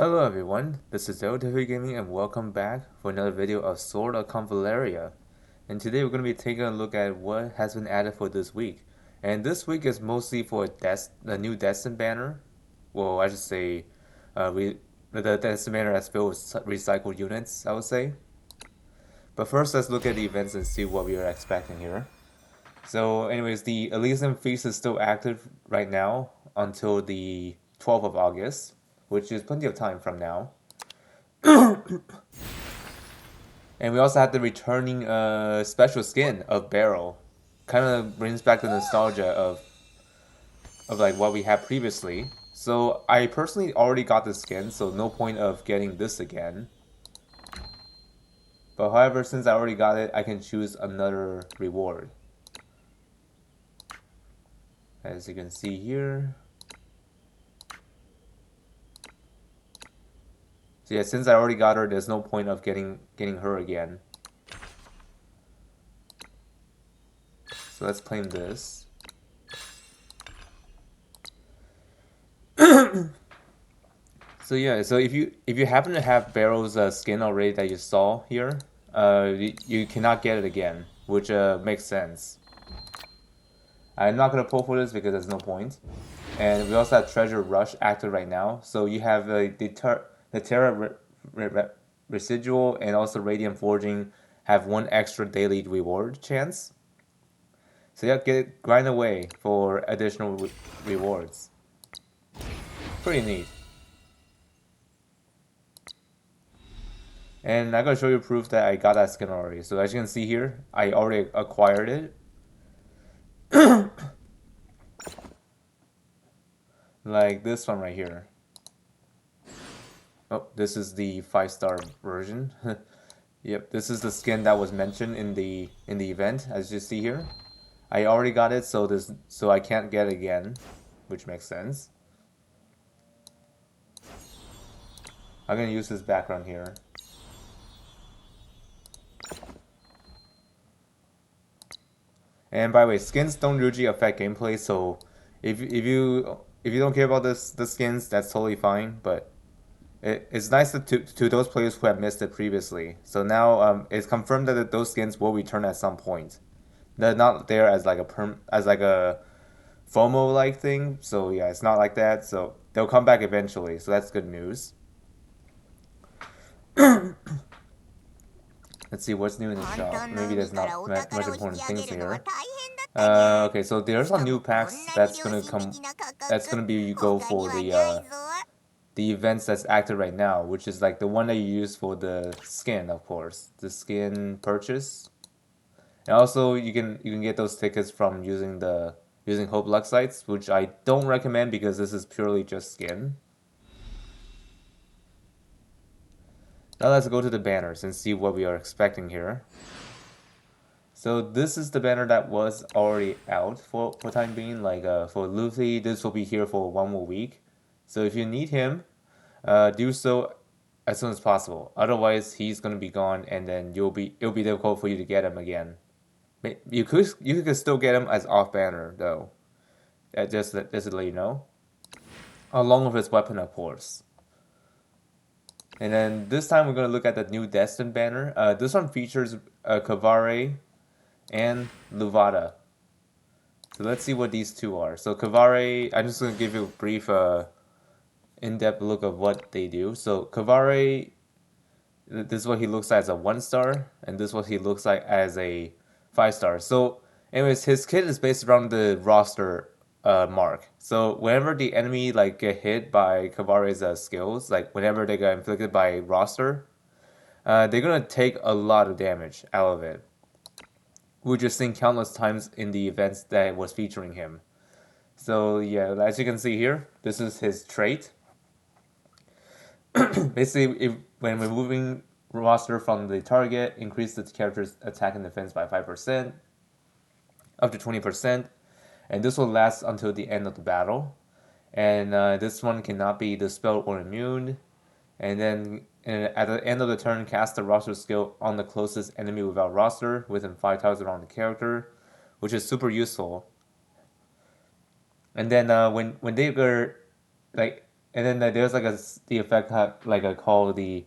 Hello everyone, this is LTV Gaming and welcome back for another video of Sword of Convallaria. And today we're going to be taking a look at what has been added for this week. And this week is mostly for the new Destined banner. Well, I should say the Destined banner that's filled with recycled units, I would say. But first let's look at the events and see what we are expecting here. So anyways, the Elysium Feast is still active right now until the 12th of August, which is plenty of time from now. And we also have the returning special skin of Barrel. Kind of brings back the nostalgia of like what we had previously. So I personally already got the skin, so no point of getting this again. But however, since I already got it, I can choose another reward. As you can see here. So yeah, since I already got her, there's no point of getting her again. So let's claim this. So yeah, so if you happen to have Barrow's skin already that you saw here, you cannot get it again, which makes sense. I'm not gonna pull for this because there's no point. And we also have Treasure Rush active right now, so you have the Terra Residual and also Radiant Forging have one extra daily reward chance. So yeah, grind away for additional rewards. Pretty neat. And I'm gonna show you proof that I got that skin already. So as you can see here, I already acquired it. Like this one right here. Oh, this is the 5-star version. Yep, this is the skin that was mentioned in the event, as you see here. I already got it, so I can't get it again, which makes sense. I'm gonna use this background here. And by the way, skins don't usually affect gameplay, so if you don't care about the skins, that's totally fine. But it's nice to those players who have missed it previously. So now it's confirmed that those skins will return at some point. They're not there as like a FOMO like thing. So yeah, it's not like that. So they'll come back eventually. So that's good news. Let's see what's new in the shop. Maybe there's not much important things here. Okay, so there's some new packs that's gonna come. That's gonna be go for the events that's active right now, which is like the one that you use for the skin, of course, the skin purchase. And also you can get those tickets from using Hope Luck sites, which I don't recommend because this is purely just skin. Now let's go to the banners and see what we are expecting here. So this is the banner that was already out for time being. Like for Luffy, this will be here for one more week. So if you need him, do so as soon as possible. Otherwise, he's gonna be gone, and then it'll be difficult for you to get him again. You could still get him as off banner though. Just to let you know, along with his weapon, of course. And then this time we're gonna look at the new Destined banner. This one features Kvare and Luvata. So let's see what these two are. So Kvare, I'm just gonna give you a brief in-depth look of what they do. So Kvare, this is what he looks like as a 1-star, and this is what he looks like as a 5-star. So anyways, his kit is based around the roster mark. So whenever the enemy like get hit by Kvara's skills, like whenever they get inflicted by roster, they're gonna take a lot of damage out of it. We've just seen countless times in the events that was featuring him. So yeah, as you can see here, this is his trait. Basically, when removing roster from the target, increase the character's attack and defense by 5%, up to 20%, and this will last until the end of the battle. And this one cannot be dispelled or immune. And then at the end of the turn, cast the roster skill on the closest enemy without roster within 5 tiles around the character, which is super useful. And then when they are like And then there's like the effect like a called the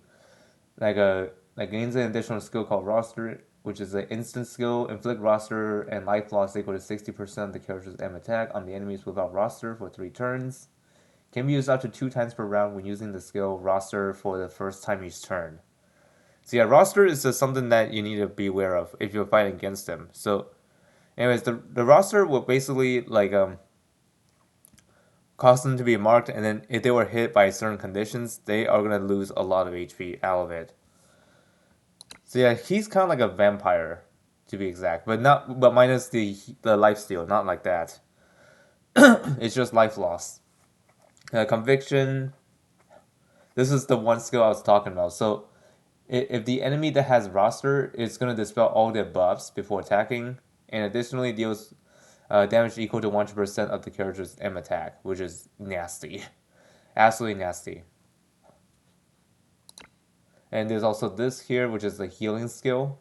like a like gains an additional skill called roster, which is an instant skill. Inflict roster and life loss equal to 60% of the character's M attack on the enemies without roster for 3 turns. Can be used up to 2 times per round when using the skill roster for the first time each turn. So yeah, roster is just something that you need to be aware of if you're fighting against them. So, anyways, the roster will basically like cause them to be marked, and then if they were hit by certain conditions, they are gonna lose a lot of HP out of it. So yeah, he's kind of like a vampire, to be exact, but minus the life steal, not like that. It's just life loss. Conviction. This is the one skill I was talking about. So if the enemy that has roster, it's gonna dispel all their buffs before attacking, and additionally deals damage equal to 100% of the character's M attack, which is nasty, absolutely nasty. And there's also this here, which is the healing skill,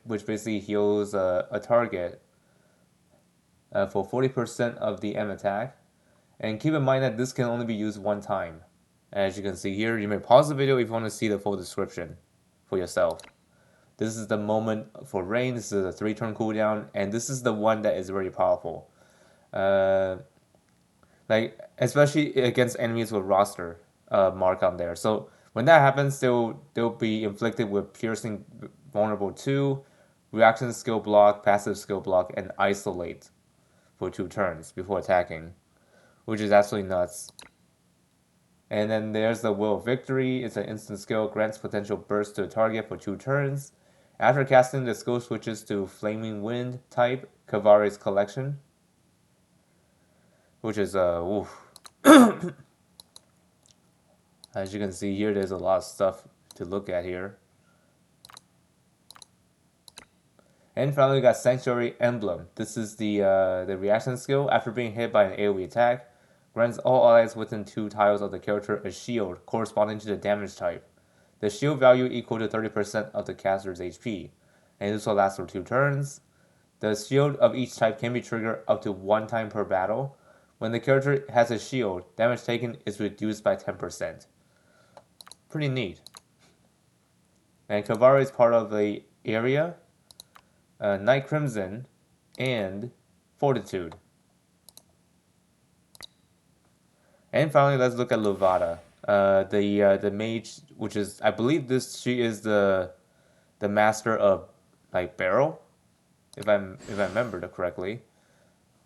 which basically heals a target for 40% of the M attack. And keep in mind that this can only be used one time. As you can see here, you may pause the video if you want to see the full description for yourself. This is the moment for rain. This is a 3 turn cooldown, and this is the one that is very powerful. Uh, like especially against enemies with roster mark on there. So when that happens, they'll be inflicted with piercing vulnerable 2, reaction skill block, passive skill block, and isolate for 2 turns before attacking, which is absolutely nuts. And then there's the Will of Victory. It's an instant skill, grants potential burst to a target for 2 turns. After casting, the skill switches to Flaming Wind type, Kvari's collection, which is oof. As you can see here, there's a lot of stuff to look at here. And finally, we got Sanctuary Emblem. This is the reaction skill. After being hit by an AoE attack, grants all allies within 2 tiles of the character a shield corresponding to the damage type. The shield value equal to 30% of the caster's HP, and this will last for 2 turns. The shield of each type can be triggered up to 1 time per battle. When the character has a shield, damage taken is reduced by 10%. Pretty neat. And Kvare is part of the area, Night Crimson, and Fortitude. And finally, let's look at Luvata, the mage, which is I believe she is the master of like barrel, if I remember correctly.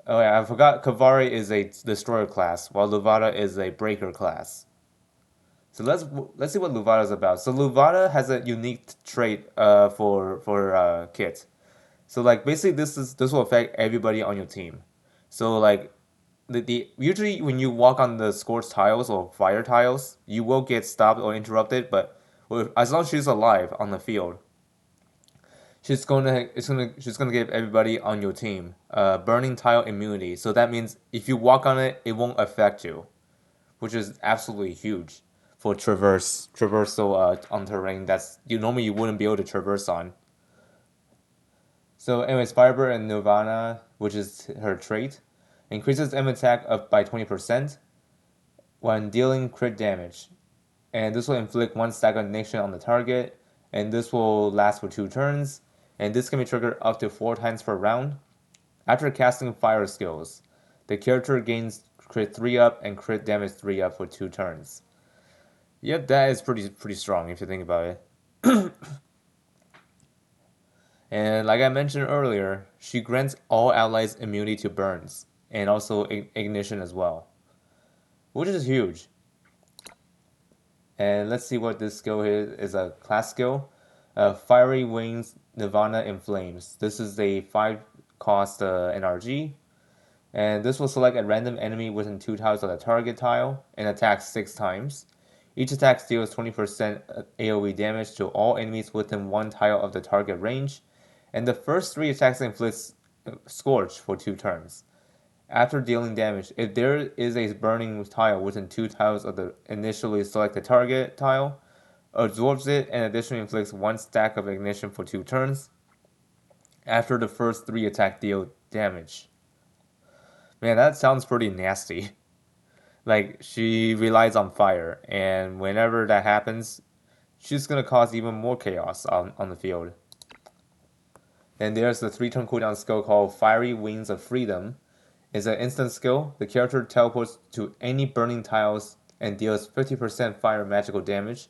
Oh yeah, I forgot. Kvare is a destroyer class, while Luvata is a breaker class. So let's see what Luvata is about. So Luvata has a unique trait for Kit. So like basically this will affect everybody on your team. So like the usually when you walk on the scorched tiles or fire tiles, you will get stopped or interrupted. But as long as she's alive on the field, she's gonna give everybody on your team burning tile immunity. So that means if you walk on it, it won't affect you, which is absolutely huge for traversal on terrain that's you wouldn't be able to traverse on. So anyways, Firebird and Nirvana, which is her trait, increases M attack up by 20% when dealing crit damage. And this will inflict 1 stack of ignition on the target, and this will last for 2 turns, and this can be triggered up to 4 times per round. After casting fire skills, the character gains crit 3 up and crit damage 3 up for 2 turns. Yep, that is pretty strong if you think about it. And like I mentioned earlier, she grants all allies immunity to burns and also ignition as well, which is huge. And let's see what this skill is a class skill. Fiery Wings Nirvana in Flames. This is a 5 cost NRG. And this will select a random enemy within 2 tiles of the target tile and attack 6 times. Each attack deals 20% AoE damage to all enemies within 1 tile of the target range. And the first 3 attacks inflict Scorch for 2 turns. After dealing damage, if there is a burning tile within 2 tiles of the initially selected target tile, absorbs it and additionally inflicts 1 stack of ignition for 2 turns after the first 3 attack deal damage. Man, that sounds pretty nasty. Like she relies on fire, and whenever that happens, she's gonna cause even more chaos on the field. Then there's the 3-turn cooldown skill called Fiery Wings of Freedom. It's an instant skill. The character teleports to any burning tiles and deals 50% fire magical damage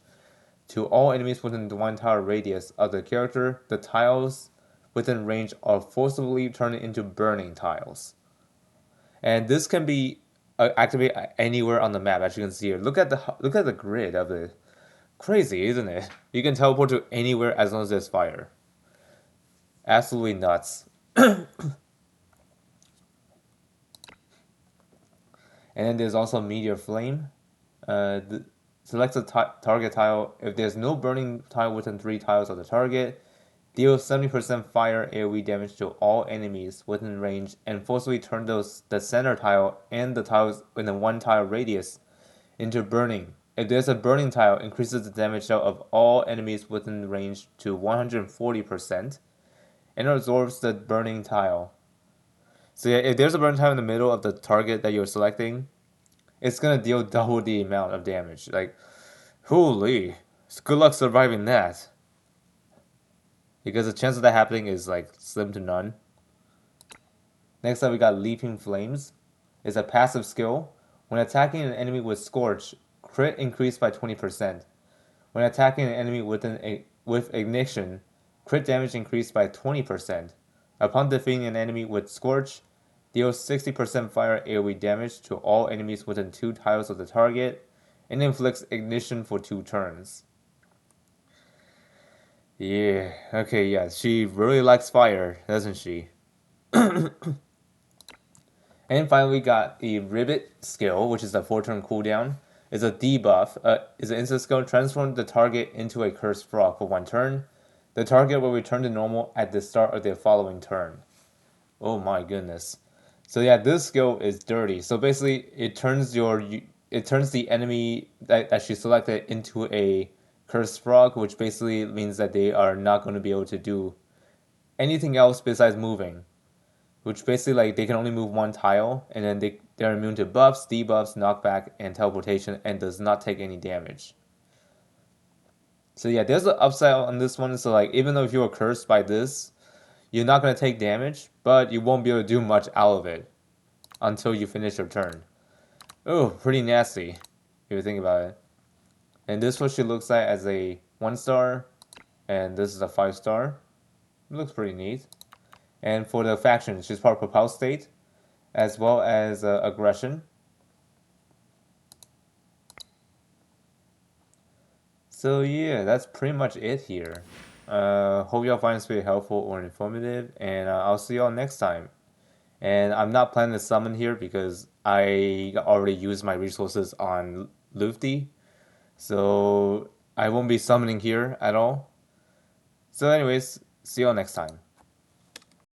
to all enemies within the 1 tile radius of the character. The tiles within range are forcibly turned into burning tiles. And this can be activated anywhere on the map, as you can see here. Look at the grid of it. Crazy, isn't it? You can teleport to anywhere as long as there's fire. Absolutely nuts. And then there's also Meteor Flame. Select a target tile. If there's no burning tile within 3 tiles of the target, deal 70% fire AoE damage to all enemies within range and forcibly turn the center tile and the tiles in the 1 tile radius into burning. If there's a burning tile, increases the damage of all enemies within range to 140% and absorbs the burning tile. So yeah, if there's a burning tile in the middle of the target that you're selecting, it's gonna deal double the amount of damage. Like, holy, good luck surviving that. Because the chance of that happening is like slim to none. Next up, we got Leaping Flames. It's a passive skill. When attacking an enemy with Scorch, crit increased by 20%. When attacking an enemy with Ignition, crit damage increased by 20%. Upon defeating an enemy with Scorch, deal 60% fire AoE damage to all enemies within 2 tiles of the target, and inflicts Ignition for 2 turns. Yeah, okay, yeah, she really likes fire, doesn't she? And finally, we got the Rivet skill, which is a 4-turn cooldown. It's a debuff. It's an instant skill. Transform the target into a cursed frog for 1 turn. The target will return to normal at the start of the following turn. Oh my goodness. So yeah, this skill is dirty. So basically, it turns the enemy that she selected into a cursed frog, which basically means that they are not going to be able to do anything else besides moving, which basically like they can only move 1 tile, and then they're immune to buffs, debuffs, knockback, and teleportation, and does not take any damage. So yeah, there's an upside on this one. So like even though if you are cursed by this, you're not gonna take damage, but you won't be able to do much out of it until you finish your turn. Oh, pretty nasty if you think about it. And this what she looks like as a 1 star, and this is a 5 star. It looks pretty neat. And for the faction, she's part of Propel State, as well as Aggression. So yeah, that's pretty much it here. Hope y'all find this video helpful or informative, and I'll see y'all next time. And I'm not planning to summon here because I already used my resources on Luvata, so I won't be summoning here at all. So anyways, see y'all next time.